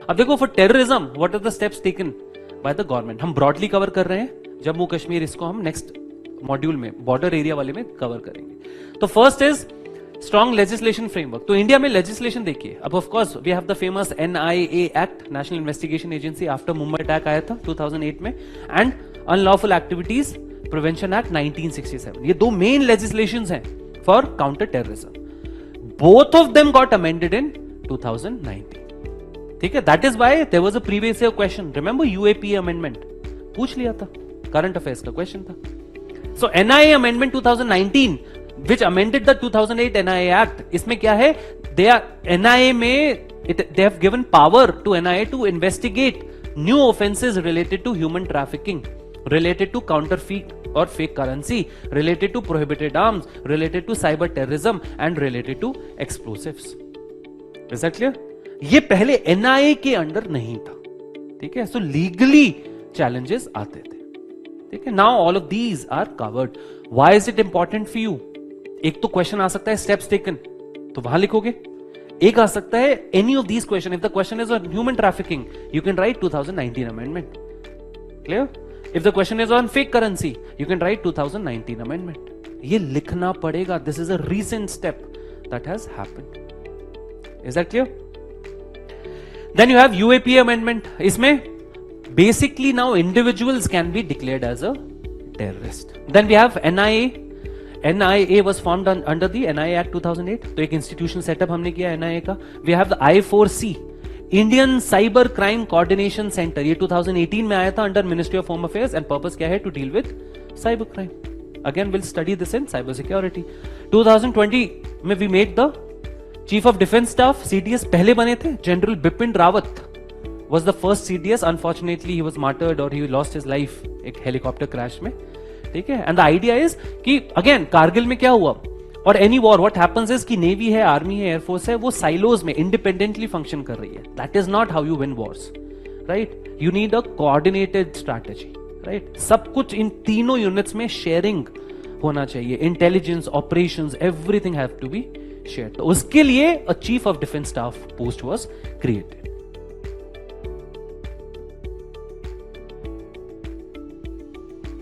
अब देखो for terrorism what are the steps taken by the government, हम broadly cover कर रहे हैं जम्मू कश्मीर, इसको हम नेक्स्ट मॉड्यूल में बॉर्डर एरिया वाले में कवर करेंगे। तो first is strong legislation framework. तो इंडिया में लेजिस्लेशन देखिए, अब of course we have the famous NIA act, national investigation agency, after Mumbai attack आया था 2008 में, and unlawful activities prevention act 1967। ये दो मेन लेजिस्लेशंस हैं for counter terrorism. Both of them got amended in 2019। ठीक है, that is why there was a previous year question, remember UAPA amendment पूछ लिया था, करंट अफेयर्स का क्वेश्चन था। So NIA amendment 2019 which amended the 2008 NIA Act, इसमें क्या है, they are NIA में they have given power to NIA to investigate new offenses related to human trafficking, related to counterfeit or fake currency, related to prohibited arms, related to cyber terrorism and related to explosives. Is that clear? ये पहले NIA के under नहीं था, ठीक है, so legally challenges आते थे, ठीक है। Now all of these are covered. Why is it important for you? एक तो क्वेश्चन आ सकता है स्टेप्स टेकन, तो वहां लिखोगे। एक आ सकता है any of these question, if the question is on human trafficking you can write 2019 amendment, clear. If the question is on fake currency you can write 2019 amendment. ये लिखना पड़ेगा, this is a recent step that has happened. Is that clear? Then you have UAPA amendment. इसमें basically now individuals can be declared as a terrorist. Then we have NIA was formed under the NIA Act 2008, तो एक institution setup हमने किया NIA का। We have the I4C, Indian cyber crime coordination centre, ये 2018 में आया था under ministry of home affairs, and purpose क्या है, to deal with cyber crime. Again will study this in cyber security. 2020 में we made the chief of defence staff CDS पहले बने थे, general Bipin Rawat was the first CDS, unfortunately he was martyred or he lost his life एक helicopter crash में, ठीक है। And the idea is कि again Kargil में क्या हुआ, और any war what happens is कि नेवी है, आर्मी है, एयरफोर्स है, वो साइलोज में इंडिपेंडेंटली फंक्शन कर रही है। That is not how you win wars, right. You need a coordinated strategy, right. सब कुछ इन तीनों यूनिट्स में शेयरिंग होना चाहिए, intelligence, operations, everything have to be shared. तो उसके लिए a chief of defence staff post was created.